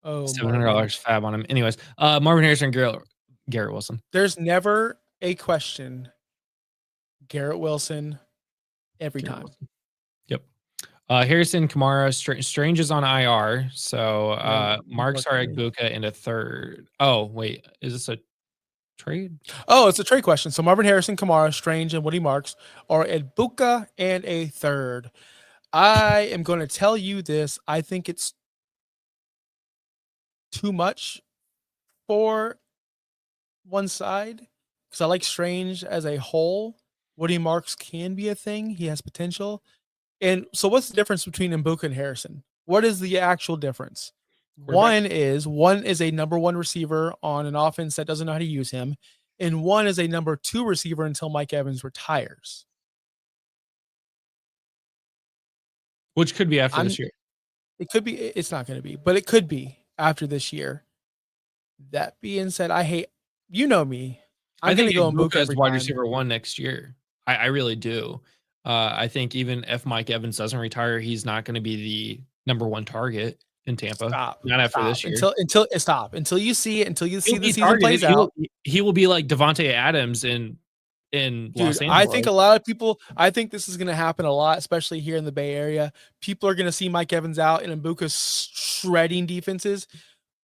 $700 fab on him. Anyways, Marvin Harrison, Garrett Wilson. There's never a question. Garrett Wilson every time. Wilson. Yep. Harrison, Kamara, Strange is on IR. So Marks are at Buka in a third. Oh, wait. Is this a trade? Oh, it's a trade question. So Marvin Harrison, Kamara, Strange, and Woody Marks are at Buka and a third. I am going to tell you this. I think it's too much for one side because I like Strange as a whole. Woody Marks can be a thing. He has potential. And so what's the difference between Mbuka and Harrison? What is the actual difference? One is a number 1 receiver on an offense that doesn't know how to use him. and one is a number 2 receiver until Mike Evans retires. Which could be after this year. It could be. It's not going to be, but it could be after this year. That being said, I hate. You know me. I'm going to go Ibuka Mbuka is every wide time. receiver 1 next year. I really do. I think even if Mike Evans doesn't retire, he's not going to be the number 1 target in Tampa. Stop. Not after this year. Until you see it. Until you see He'll the be season plays out. He will be like Devontae Adams in Los Angeles. I think a lot of people. I think this is going to happen a lot, especially here in the Bay Area. People are going to see Mike Evans out and Mbuka shredding defenses.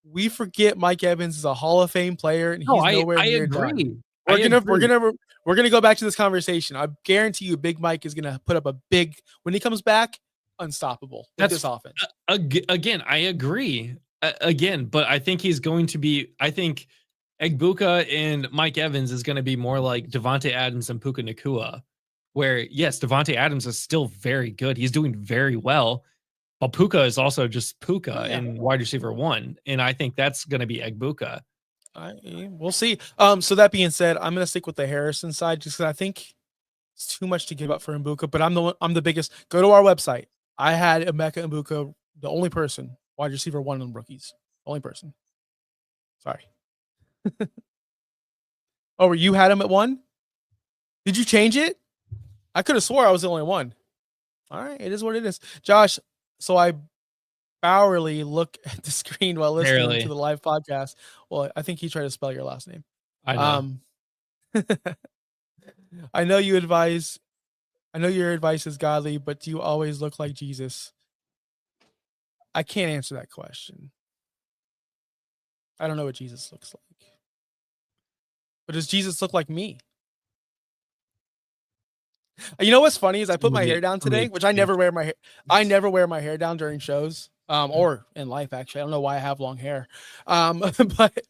We forget Mike Evans is a Hall of Fame player, and he's nowhere near done. We're gonna go back to this conversation. I guarantee you, Big Mike is gonna put up a big when he comes back, unstoppable with this offense. Again, I agree. But I think he's going to be. I think Egbuka and Mike Evans is going to be more like Devontae Adams and Puka Nacua, where yes, Devontae Adams is still very good. He's doing very well. But Puka is also just Puka in wide receiver 1. And I think that's going to be Egbuka. We'll see. So that being said, I'm going to stick with the Harrison side just because I think it's too much to give up for Mbuka. But I'm the biggest. Go to our website. I had Emeka Mbuka, the only person, wide receiver 1 in rookies. Only person. Sorry. Oh, you had him at 1? Did you change it? I could have swore I was the only one. All right, it is what it is. Josh, so I hourly look at the screen while listening to the live podcast. Well, I think he tried to spell your last name. I know. I know your advice is godly, but do you always look like Jesus? I can't answer that question. I don't know what Jesus looks like. But does Jesus look like me? You know what's funny is I put my hair down today, which I never wear my hair. I never wear my hair down during shows, or in life. Actually, I don't know why I have long hair, but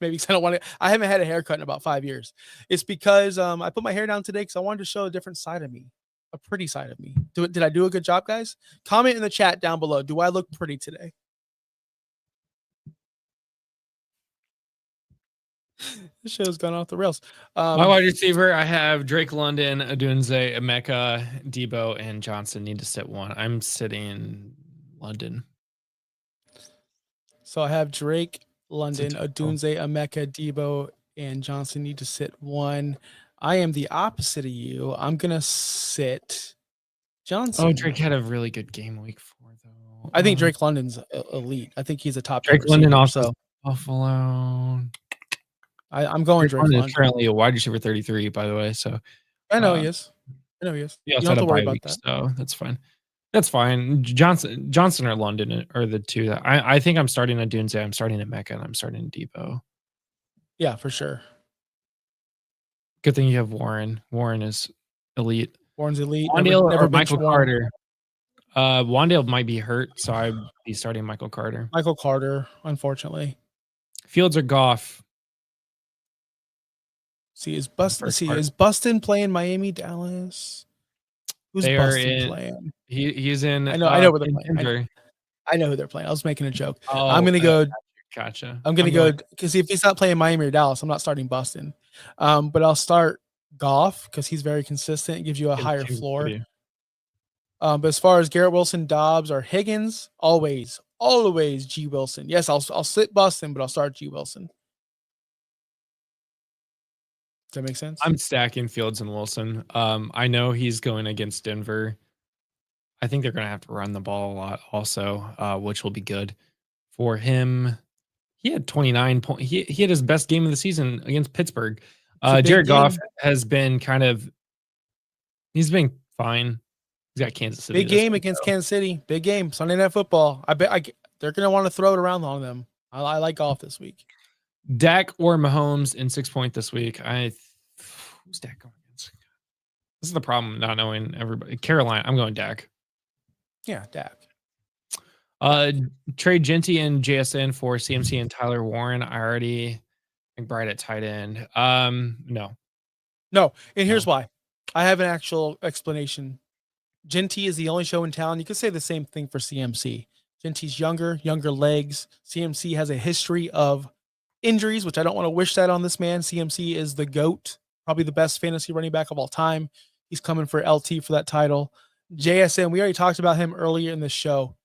maybe because I don't want to. I haven't had a haircut in about 5 years. It's because I put my hair down today because I wanted to show a different side of me, a pretty side of me. Did I do a good job, guys? Comment in the chat down below. Do I look pretty today? This show's gone off the rails. My wide receiver, I have Drake London, Adunze, Emeka, Debo, and Johnson need to sit 1. I'm sitting London. So I have Drake, London, Adunze, Emeka, Debo, and Johnson need to sit 1. I am the opposite of you. I'm going to sit Johnson. Oh, Drake had a really good game week 4, though. I think Drake London's elite. I think he's a top Drake London also. Buffalo. I'm going Drake London. Currently a wide receiver 33, by the way. So I know he is. Yeah, you don't have to worry about that. So that's fine. That's fine. Johnson or London are the two that I think I'm starting at Dunze, I'm starting at Mecca, and I'm starting at Depot. Yeah, for sure. Good thing you have Warren. Warren is elite. Warren's elite. Wandale or Michael Carter. Wandale might be hurt, so I'd be starting Michael Carter. Michael Carter, unfortunately. Fields or Goff. Is Buston playing Miami, Dallas? Who's Buston playing? He's in. I know where they're playing. Denver. I know who they're playing. I was making a joke. Oh, I'm gonna go. Gotcha. I'm gonna go because if he's not playing Miami or Dallas, I'm not starting Buston. But I'll start Goff because he's very consistent. It gives you a higher floor. But as far as Garrett Wilson, Dobbs, or Higgins, always G Wilson. Yes, I'll sit Buston, but I'll start G Wilson. Does that make sense? I'm stacking Fields and Wilson. I know he's going against Denver. I think they're going to have to run the ball a lot also, which will be good for him. He had 29 points. He had his best game of the season against Pittsburgh. Jared Goff has been he's been fine. He's got Kansas City. Big game against Kansas City. Big game. Sunday Night Football. I bet they're going to want to throw it around on them. I like Goff this week. Dak or Mahomes in 6 point this week. Who's Dak going against? This is the problem, not knowing everybody. Carolina, I'm going Dak. Yeah, Dak. Trade Genty and JSN for CMC and Tyler Warren. I already think Bright at tight end. No. And here's why. I have an actual explanation. Genty is the only show in town. You could say the same thing for CMC. Genty's younger legs. CMC has a history of injuries, which I don't want to wish that on this man. CMC is the GOAT, probably the best fantasy running back of all time. He's coming for LT for that title. JSN, we already talked about him earlier in the show.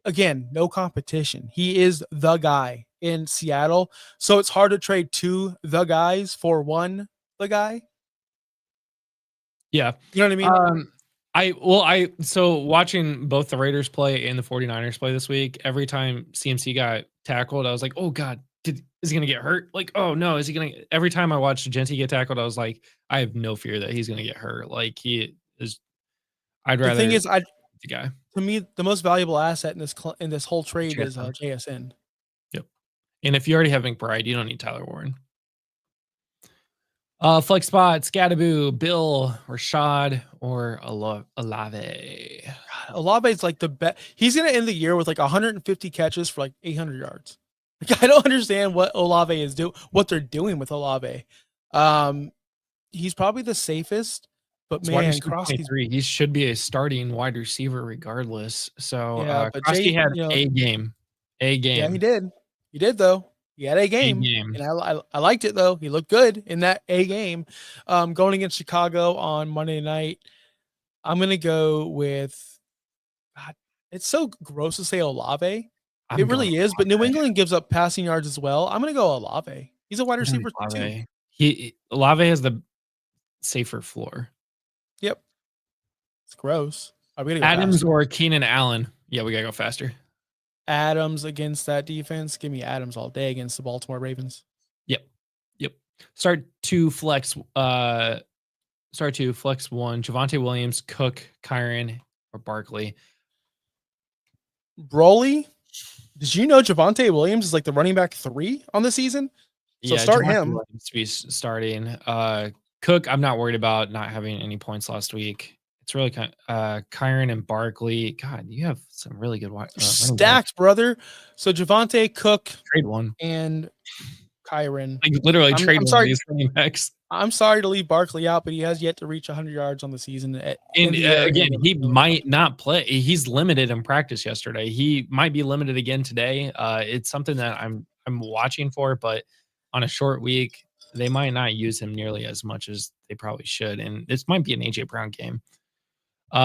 Again, no competition. He is the guy in Seattle. So it's hard to trade two the guys for one the guy. Yeah. You know what I mean? So watching both the Raiders play and the 49ers play this week, every time CMC got tackled, I was like, oh God, is he gonna get hurt? Like, oh no, is he gonna every time I watched Genty get tackled, I was like, I have no fear that he's gonna get hurt. Like he is I'd The thing rather is, the guy. to me, the most valuable asset in this whole trade is JSN. JSN. Yep. And if you already have McBride, you don't need Tyler Warren. Flex spot, Scadaboo, Bill, Rashad, or Olave. Olave is like the best. He's going to end the year with like 150 catches for like 800 yards. Like, I don't understand what Olave is what they're doing with Olave. He's probably the safest, but man, Krosky, he should be a starting wide receiver regardless. So yeah, but Krosky had a game. Yeah, he did. He did though. He had a game. And I liked it though. He looked good in that A game. Going against Chicago on Monday night, I'm gonna go with. God, it's so gross to say Olave. It really is, but New England gives up passing yards as well. I'm gonna go Olave. He's a wide receiver too. Olave has the safer floor. Yep. It's gross. Adams or Keenan Allen. Yeah, we gotta go faster. Adams against that defense. Give me Adams all day against the Baltimore Ravens. Yep. Start to flex one. Javonte Williams, Cook, Kyron, or Barkley. Broly, did you know Javonte Williams is like the running back 3 on the season? So start Javonte him. Williams to be starting. Cook, I'm not worried about not having any points last week. It's really kind of Kyron and Barkley. God, you have some really good stacks, brother. So Javonte, Cook, trade one, and Kyron. Like literally trade one of these running backs. I'm sorry to leave Barkley out, but he has yet to reach 100 yards on the season. Again, he might not play. He's limited in practice yesterday. He might be limited again today. It's something that I'm watching for, but on a short week, they might not use him nearly as much as they probably should. And this might be an AJ Brown game.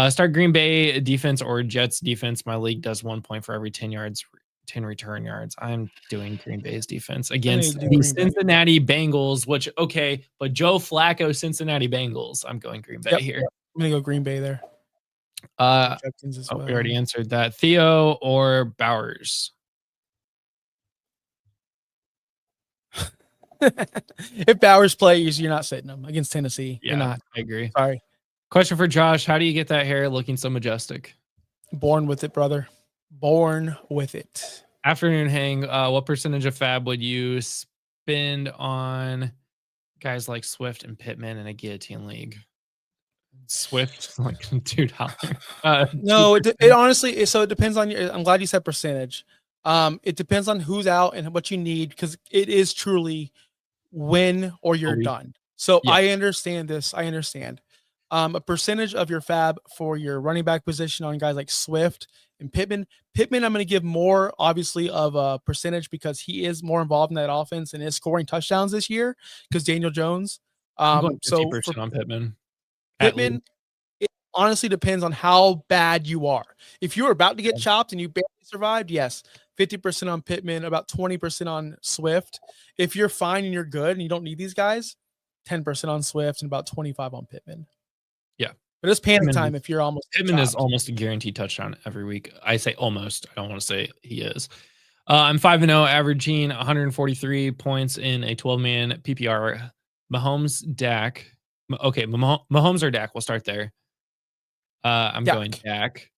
Start Green Bay defense or Jets defense. My league does 1 point for every 10 return yards. I'm doing Green Bay's defense against the Cincinnati Bengals, but Joe Flacco, Cincinnati Bengals. I'm going Green Bay here. I'm going to go Green Bay there. We already answered that. Theo or Bowers? If Bowers plays, you're not sitting him against Tennessee. Yeah, you're not. I agree. Sorry. Question for Josh. How do you get that hair looking so majestic? Born with it, brother. Born with it. Afternoon hang. What percentage of fab would you spend on guys like Swift and Pittman in a guillotine league? Swift, like $2. No, it honestly, so it depends on I'm glad you said percentage. It depends on who's out and what you need, because it is truly win or you're done. So yeah. I understand this. I understand. A percentage of your fab for your running back position on guys like Swift and Pittman. I'm going to give more, obviously, of a percentage because he is more involved in that offense and is scoring touchdowns this year because Daniel Jones. So for on Pittman, it honestly depends on how bad you are. If you're about to get chopped and you barely survived, yes, 50% on Pittman, about 20% on Swift. If you're fine and you're good and you don't need these guys, 10% on Swift and about 25 on Pittman. Yeah. But it's panic time if you're almost. Pittman is almost a guaranteed touchdown every week. I say almost. I don't want to say he is. I'm 5-0, averaging 143 points in a 12-man PPR. Mahomes, Dak. Okay, Mahomes or Dak. We'll start there. I'm going Dak.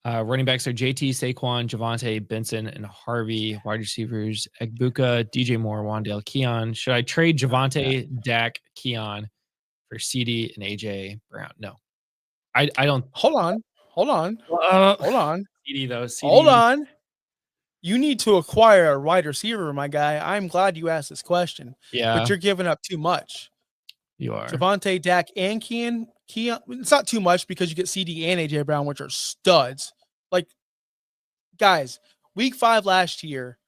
Running backs are JT, Saquon, Javonte, Benson, and Harvey. Wide receivers, Egbuka, DJ Moore, Wandale, Keon. Should I trade Javonte, Dak, Keon for CD and AJ Brown? No. I don't. Hold on. CD though. CD. Hold on. You need to acquire a wide receiver, my guy. I'm glad you asked this question. Yeah. But you're giving up too much. You are. Javonte, Dak, and Keon. It's not too much because you get CD and AJ Brown, which are studs. Like, guys, week 5 last year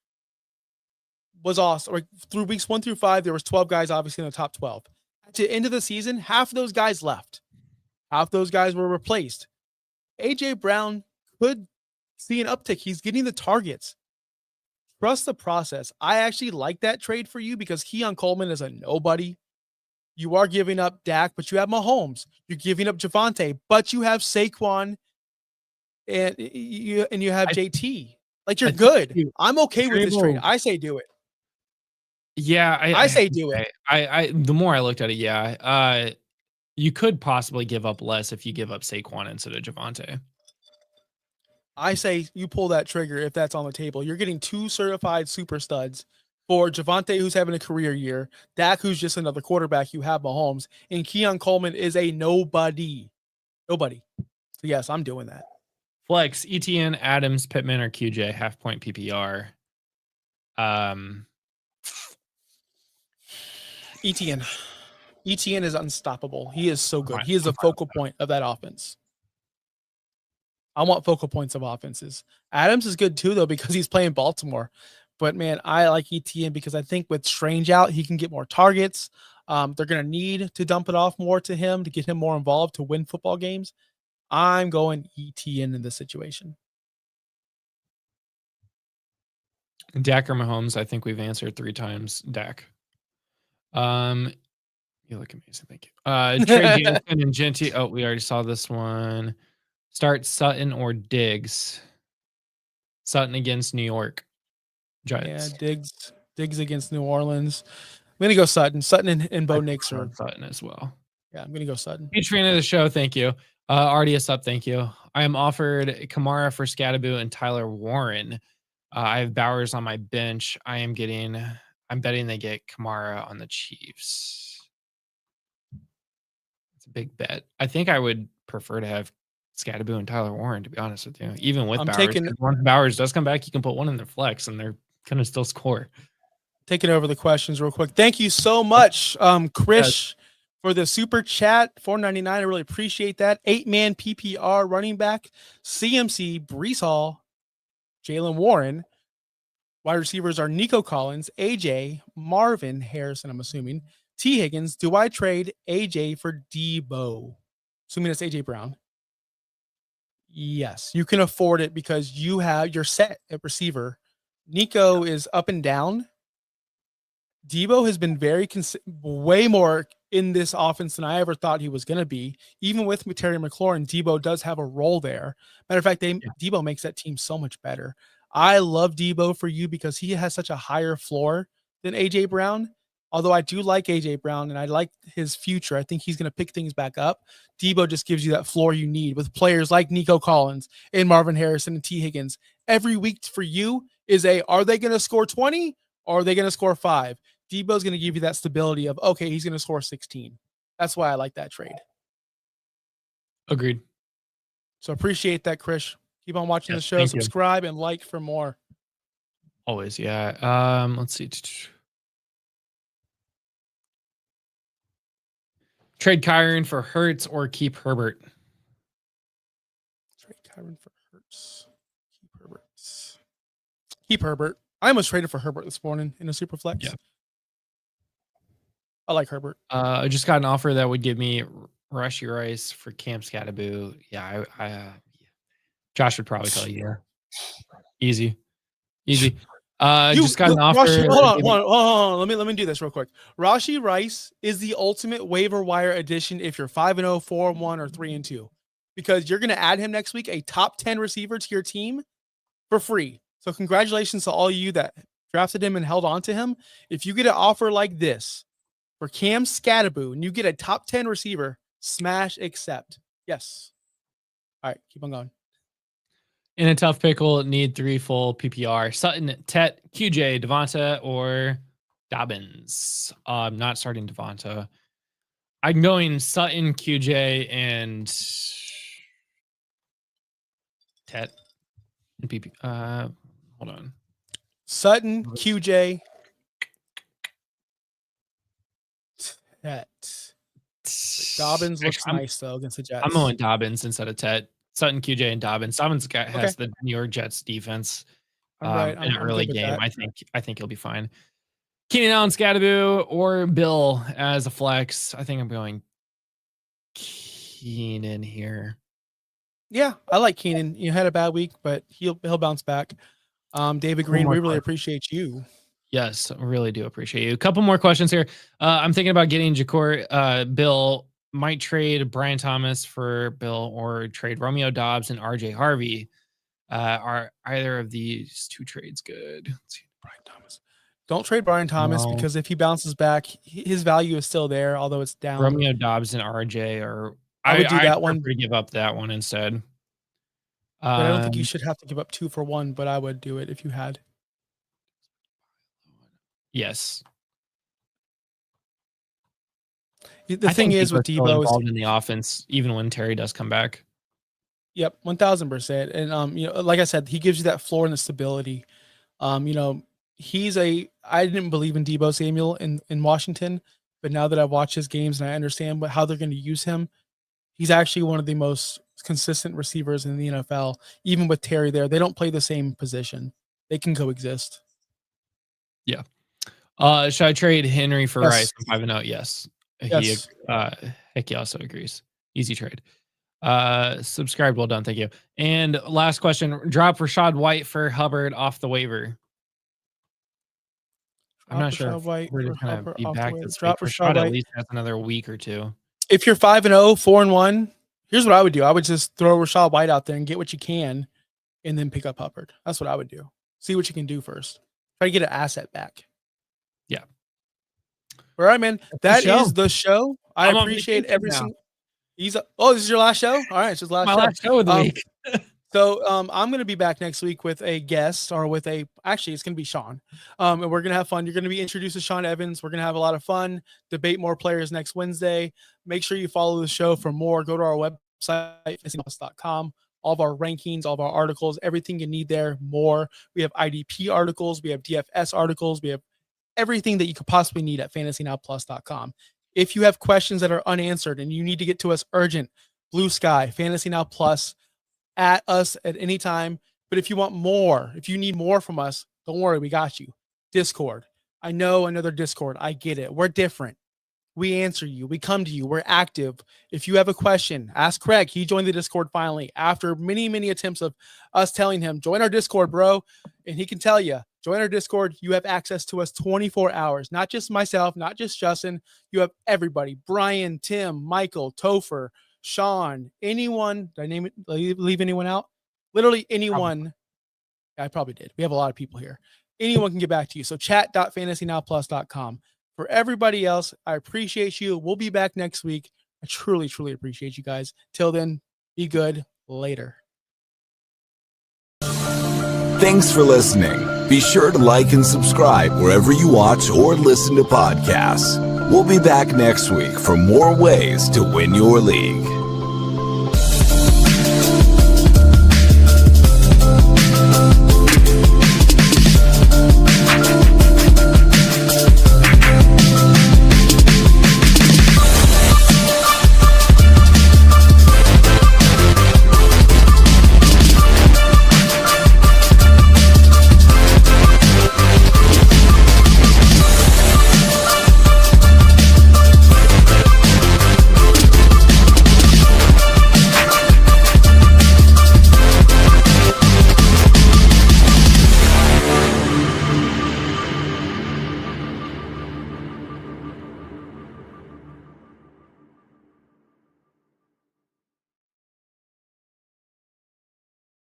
was awesome. Like through weeks 1 through 5, there was 12 guys obviously in the top 12. At the end of the season, half of those guys left. Half those guys were replaced. AJ Brown could see an uptick. He's getting the targets. Trust the process. I actually like that trade for you because Keon Coleman is a nobody. You are giving up Dak, but you have Mahomes. You're giving up Javante, but you have Saquon and you have JT. Like you're good. I'm okay with this trade. I say do it. Yeah, I say do it. I the more I looked at it, yeah. You could possibly give up less if you give up Saquon instead of Javante. I say you pull that trigger if that's on the table. You're getting 2 certified super studs for Javante, who's having a career year, Dak, who's just another quarterback. You have Mahomes, and Keon Coleman is a nobody. Nobody. So yes, I'm doing that. Flex, ETN, Adams, Pittman, or QJ, half point PPR. ETN. ETN is unstoppable. He is so good. He is a focal point of that offense. I want focal points of offenses. Adams is good too, though, because he's playing Baltimore. But man, I like ETN because I think with Strange out, he can get more targets. They're going to need to dump it off more to him to get him more involved to win football games. I'm going ETN in this situation. Dak or Mahomes, I think we've answered 3 times. Dak. You look amazing. Thank you. Trey Jansen and Genty. Oh, we already saw this one. Start Sutton or Diggs. Sutton against New York Giants. Yeah, Diggs against New Orleans. I'm gonna go Sutton. Sutton and Bo Nix are Sutton as well. Yeah, I'm gonna go Sutton. Huge fan of the show. Thank you. RDS up. Thank you. I am offered Kamara for Scadaboo and Tyler Warren. I have Bowers on my bench. I'm betting they get Kamara on the Chiefs. It's a big bet. I think I would prefer to have Scadaboo and Tyler Warren, to be honest with you. Even with Bowers. Once Bowers does come back, you can put one in their flex and they're going to still score. Taking over the questions real quick. Thank you so much, Chris, for the super chat, $4.99. I really appreciate that. 8-man PPR running back, CMC, Brees Hall, Jalen Warren. Wide receivers are Nico Collins, AJ, Marvin Harrison, I'm assuming, T. Higgins. Do I trade AJ for Debo? Assuming it's AJ Brown. Yes, you can afford it because you're set at receiver. Nico is up and down. Debo has been way more in this offense than I ever thought he was going to be. Even with Terry McLaurin, Debo does have a role there. Matter of fact, Debo makes that team so much better. I love Debo for you because he has such a higher floor than AJ Brown. Although I do like AJ Brown and I like his future. I think he's going to pick things back up. Debo just gives you that floor you need with players like Nico Collins and Marvin Harrison and T. Higgins. Every week for you is are they going to score 20 or are they going to score 5? Debo's going to give you that stability of, okay, he's going to score 16. That's why I like that trade. Agreed. So appreciate that, Chris. Keep on watching the show. Subscribe and like for more. Always, yeah. Let's see. Trade Kyron for Hurts or keep Herbert? Trade Kyron for Hurts. Keep Herbert. Keep Herbert. I almost traded for Herbert this morning in a super flex. Yeah. I like Herbert. I just got an offer that would give me Rashee Rice for Cam Scadaboo. Yeah, Josh would probably tell you. Yeah. Easy. Just got an offer. Hold on. Let me do this real quick. Rashee Rice is the ultimate waiver wire addition if you're 5-0, 4-1, or 3-2, because you're going to add him next week, a top 10 receiver to your team for free. So congratulations to all you that drafted him and held on to him. If you get an offer like this for Cam Scadaboo and you get a top 10 receiver, smash accept. Yes. All right, keep on going. In a tough pickle, need 3 full PPR. Sutton, Tet, QJ, Devonta, or Dobbins. I'm not starting Devonta. I'm going Sutton, QJ, and Tet and PP. Hold on. Sutton, QJ, Tet. Dobbins looks nice though against the Jets. I'm going Dobbins instead of Tet. Sutton, QJ, and Dobbins. Dobbins has the New York Jets defense in an early game. I think he'll be fine. Keenan Allen, Scadaboo, or Bill as a flex. I think I'm going Keenan here. Yeah, I like Keenan. You had a bad week, but he'll bounce back. David Green, we really appreciate you. Yes, I really do appreciate you. A couple more questions here. I'm thinking about getting Ja'Cory. Bill might trade Brian Thomas for Bill or trade Romeo Dobbs and RJ Harvey. Are either of these two trades good? Let's see. Brian Thomas. Don't trade Brian Thomas because if he bounces back, his value is still there, although it's down. Romeo Dobbs and RJ are. I would do that one. To give up that one instead. But I don't think you should have to give up 2 for 1, but I would do it if you had. Yes. The thing is with Debo involved in the offense, even when Terry does come back. Yep, 1000%. And like I said, he gives you that floor and the stability. I didn't believe in Debo Samuel in Washington, but now that I've watched his games and I understand how they're going to use him, he's actually one of the most consistent receivers in the NFL. Even with Terry there, they don't play the same position. They can coexist. Yeah. Should I trade Henry for Rice? I'm 5-0. Yes. Yes. He also agrees. Easy trade. Subscribed. Well done. Thank you. And last question: drop Rachaad White for Hubbard off the waiver. I'm not sure if we're just gonna be back this week. Rachaad at least has another week or two. If you're 5-0, 4-1, here's what I would do. I would just throw Rachaad White out there and get what you can, and then pick up Hubbard. That's what I would do. See what you can do first. Try to get an asset back. Yeah. All right, man. That is the show. I appreciate every single. This is your last show? All right, it's his last show. My last show of the week. So I'm going to be back next week with a guest or actually it's going to be Sean. And we're going to have fun. You're going to be introduced to Sean Evans. We're going to have a lot of fun, debate more players next Wednesday. Make sure you follow the show for more. Go to our website, fantasynaplus.com. All of our rankings, all of our articles, everything you need there, more. We have IDP articles. We have DFS articles. We have everything that you could possibly need at fantasynaplus.com. If you have questions that are unanswered and you need to get to us urgent, Blue Sky, Fantasy Now Plus, at us at any time. But if you want more, if you need more from us, don't worry, we got you. Discord. I know another Discord. I get it. We're different. We answer you. We come to you. We're active. If you have a question, ask Craig. He joined the Discord finally after many, many attempts of us telling him, join our Discord, bro. And he can tell you, join our Discord. You have access to us 24 hours. Not just myself, not just Justin. You have everybody. Brian, Tim, Michael, Topher, Sean, anyone. Did I leave anyone out? Literally anyone. I probably did. We have a lot of people here. Anyone can get back to you. So chat.fantasynowplus.com. For everybody else, I appreciate you. We'll be back next week. I truly, truly appreciate you guys. Till then, be good. Later. Thanks for listening. Be sure to like and subscribe wherever you watch or listen to podcasts. We'll be back next week for more ways to win your league.